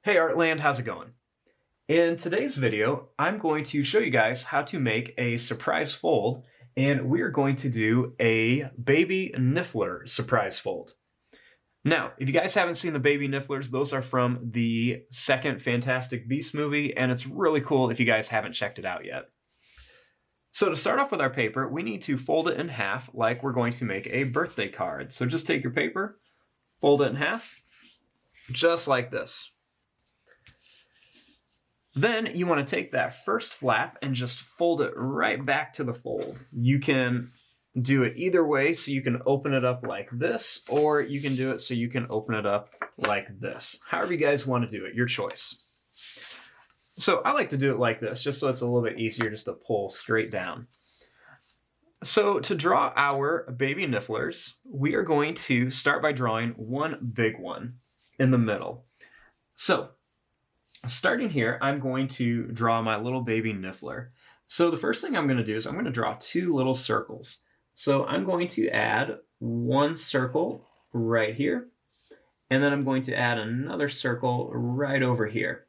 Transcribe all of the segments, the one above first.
Hey Artland, how's it going? In today's video, I'm going to show you guys how to make a surprise fold, and we're going to do a Baby Niffler surprise fold. Now, if you guys haven't seen the Baby Nifflers, those are from the second Fantastic Beasts movie, and it's really cool if you guys haven't checked it out yet. So to start off with our paper, we need to fold it in half like we're going to make a birthday card. So just take your paper, fold it in half, just like this. Then you want to take that first flap and just fold it right back to the fold. You can do it either way, so you can open it up like this, or you can do it so you can open it up like this. However you guys want to do it, your choice. So I like to do it like this, just so it's a little bit easier just to pull straight down. So to draw our baby nifflers, we are going to start by drawing one big one in the middle. So starting here, I'm going to draw my little baby niffler. So the first thing I'm going to do is I'm going to draw two little circles. So I'm going to add one circle right here, and then I'm going to add another circle right over here.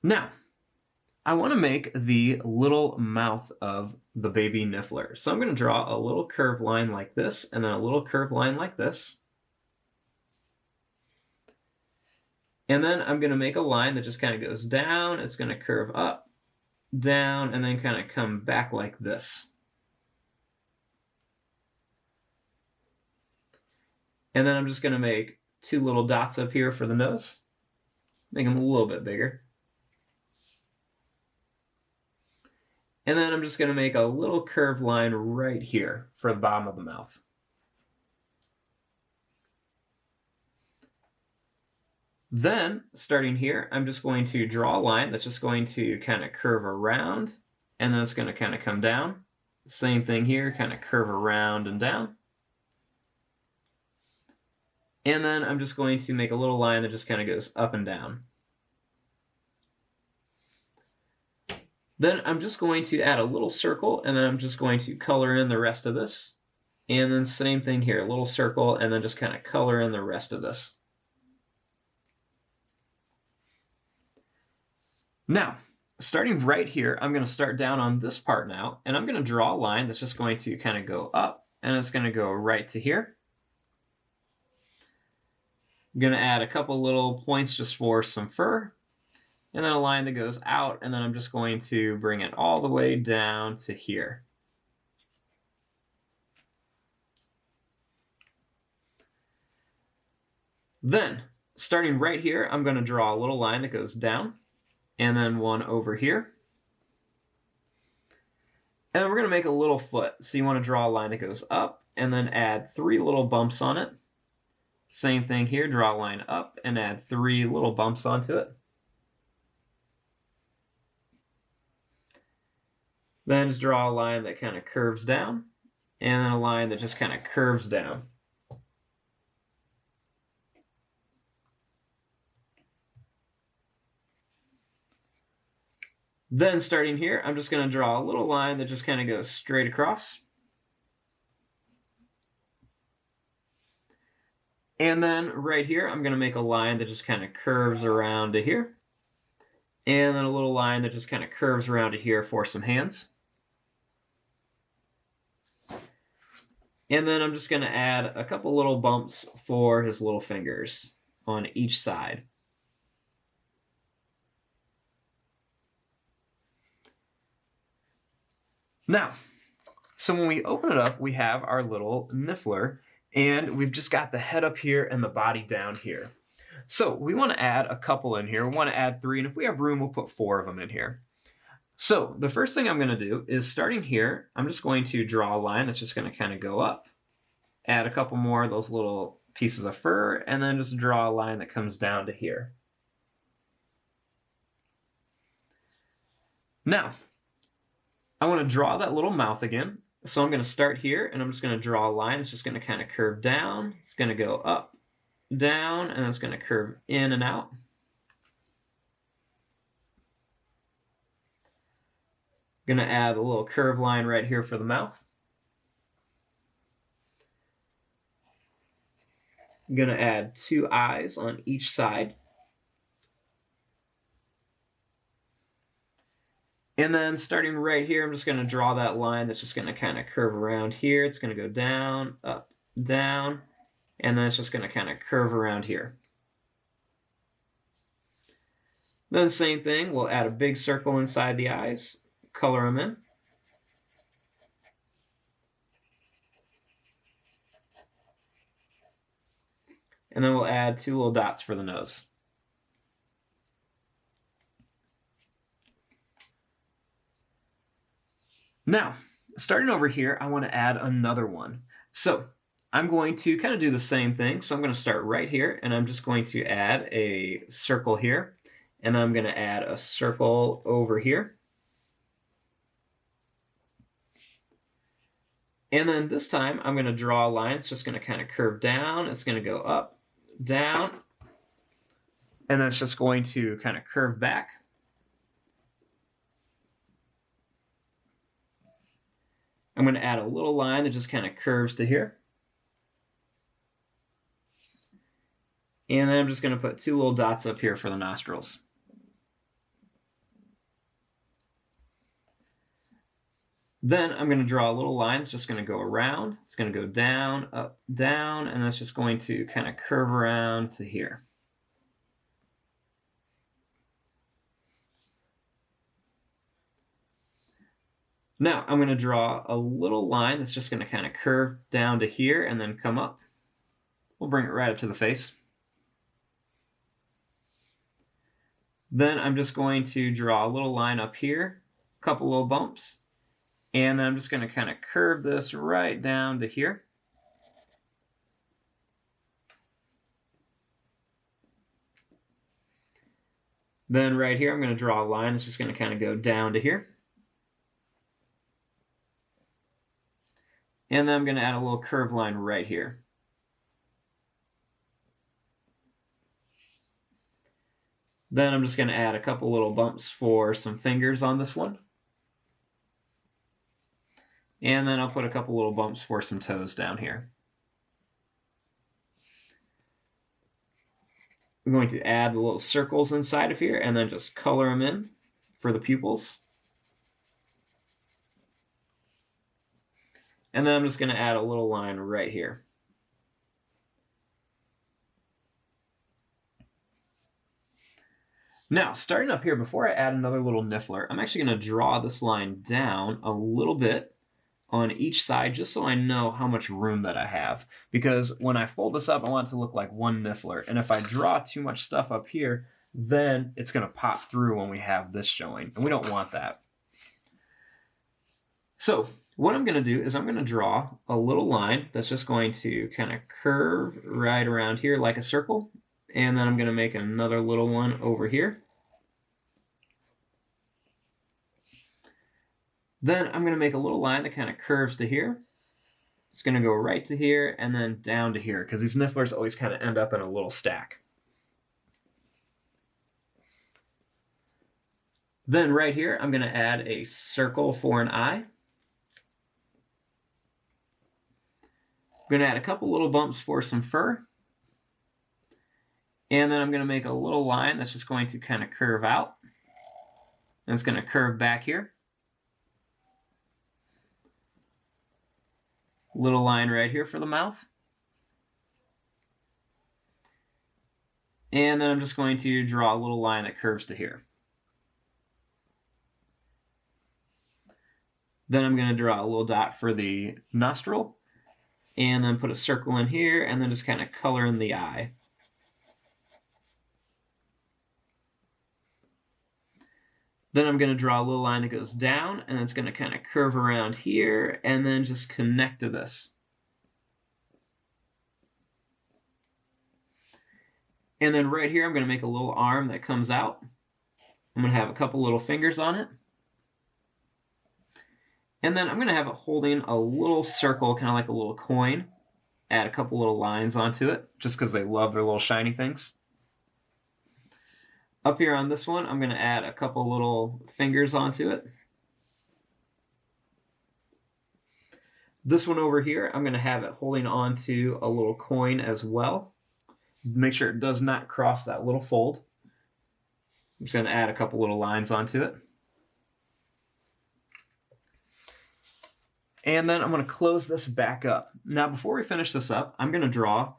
Now, I want to make the little mouth of the baby niffler. So I'm going to draw a little curved line like this, and then a little curved line like this. And then I'm going to make a line that just kind of goes down. It's going to curve up, down, and then kind of come back like this. And then I'm just going to make two little dots up here for the nose. Make them a little bit bigger. And then I'm just going to make a little curved line right here for the bottom of the mouth. Then, starting here, I'm just going to draw a line that's just going to kind of curve around, and then it's going to kind of come down. Same thing here, kind of curve around and down. And then I'm just going to make a little line that just kind of goes up and down. Then I'm just going to add a little circle, and then I'm just going to color in the rest of this. And then same thing here, a little circle, and then just kind of color in the rest of this. Now, starting right here, I'm going to start down on this part now, and I'm going to draw a line that's just going to kind of go up, and it's going to go right to here. I'm going to add a couple little points just for some fur, and then a line that goes out, and then I'm just going to bring it all the way down to here. Then, starting right here, I'm going to draw a little line that goes down, and then one over here. And then we're going to make a little foot. So you want to draw a line that goes up, and then add three little bumps on it. Same thing here, draw a line up and add three little bumps onto it. Then just draw a line that kind of curves down, and then a line that just kind of curves down. Then starting here, I'm just going to draw a little line that just kind of goes straight across. And then right here, I'm going to make a line that just kind of curves around to here. And then a little line that just kind of curves around to here for some hands. And then I'm just going to add a couple little bumps for his little fingers on each side. Now, so when we open it up, we have our little niffler, and we've just got the head up here and the body down here. So we want to add a couple in here. We want to add three, and if we have room, we'll put four of them in here. So the first thing I'm going to do is, starting here, I'm just going to draw a line that's just going to kind of go up, add a couple more of those little pieces of fur, and then just draw a line that comes down to here. Now, I want to draw that little mouth again. So I'm going to start here, and I'm just going to draw a line that's just going to kind of curve down. It's going to go up, down, and it's going to curve in and out. I'm going to add a little curved line right here for the mouth. I'm going to add 2 eyes on each side. And then starting right here, I'm just going to draw that line that's just going to kind of curve around here. It's going to go down, up, down, and then it's just going to kind of curve around here. Then same thing, we'll add a big circle inside the eyes, color them in. And then we'll add 2 little dots for the nose. Now, starting over here, I want to add another one. So I'm going to kind of do the same thing. So I'm going to start right here, and I'm just going to add a circle here, and I'm going to add a circle over here. And then this time, I'm going to draw a line. It's just going to kind of curve down. It's going to go up, down, and then it's just going to kind of curve back. I'm going to add a little line that just kind of curves to here. And then I'm just going to put 2 little dots up here for the nostrils. Then I'm going to draw a little line that's just going to go around. It's going to go down, up, down, and that's just going to kind of curve around to here. Now I'm going to draw a little line that's just going to kind of curve down to here and then come up. We'll bring it right up to the face. Then I'm just going to draw a little line up here, a couple little bumps, and then I'm just going to kind of curve this right down to here. Then right here, I'm going to draw a line that's just going to kind of go down to here. And then I'm going to add a little curved line right here. Then I'm just going to add a couple little bumps for some fingers on this one. And then I'll put a couple little bumps for some toes down here. I'm going to add the little circles inside of here and then just color them in for the pupils. And then I'm just going to add a little line right here. Now, starting up here, before I add another little niffler, I'm actually going to draw this line down a little bit on each side just so I know how much room that I have. Because when I fold this up, I want it to look like one niffler. And if I draw too much stuff up here, then it's going to pop through when we have this showing. And we don't want that. So what I'm going to do is I'm going to draw a little line that's just going to kind of curve right around here like a circle. And then I'm going to make another little one over here. Then I'm going to make a little line that kind of curves to here. It's going to go right to here and then down to here because these nifflers always kind of end up in a little stack. Then right here, I'm going to add a circle for an eye. I'm going to add a couple little bumps for some fur. And then I'm going to make a little line that's just going to kind of curve out. And it's going to curve back here. Little line right here for the mouth. And then I'm just going to draw a little line that curves to here. Then I'm going to draw a little dot for the nostril. And then put a circle in here and then just kind of color in the eye. Then I'm going to draw a little line that goes down, and it's going to kind of curve around here, and then just connect to this. And then right here, I'm going to make a little arm that comes out. I'm going to have a couple little fingers on it. And then I'm going to have it holding a little circle, kind of like a little coin. Add a couple little lines onto it, just because they love their little shiny things. Up here on this one, I'm going to add a couple little fingers onto it. This one over here, I'm going to have it holding onto a little coin as well. Make sure it does not cross that little fold. I'm just going to add a couple little lines onto it. And then I'm going to close this back up. Now, before we finish this up, I'm going to draw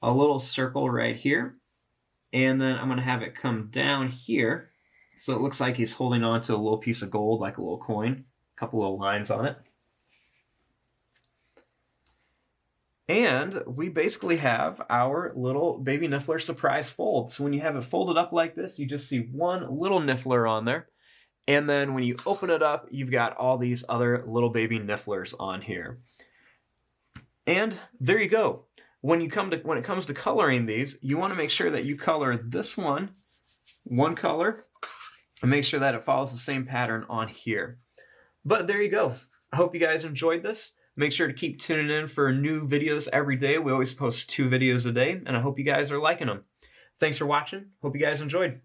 a little circle right here. And then I'm going to have it come down here. So it looks like he's holding on to a little piece of gold, like a little coin. A couple little lines on it. And we basically have our little Baby Niffler surprise fold. So when you have it folded up like this, you just see one little Niffler on there. And then when you open it up, you've got all these other little baby Nifflers on here. And there you go. When it comes to coloring these, you want to make sure that you color this one color and make sure that it follows the same pattern on here. But there you go. I hope you guys enjoyed this. Make sure to keep tuning in for new videos every day. We always post 2 videos a day, and I hope you guys are liking them. Thanks for watching. Hope you guys enjoyed.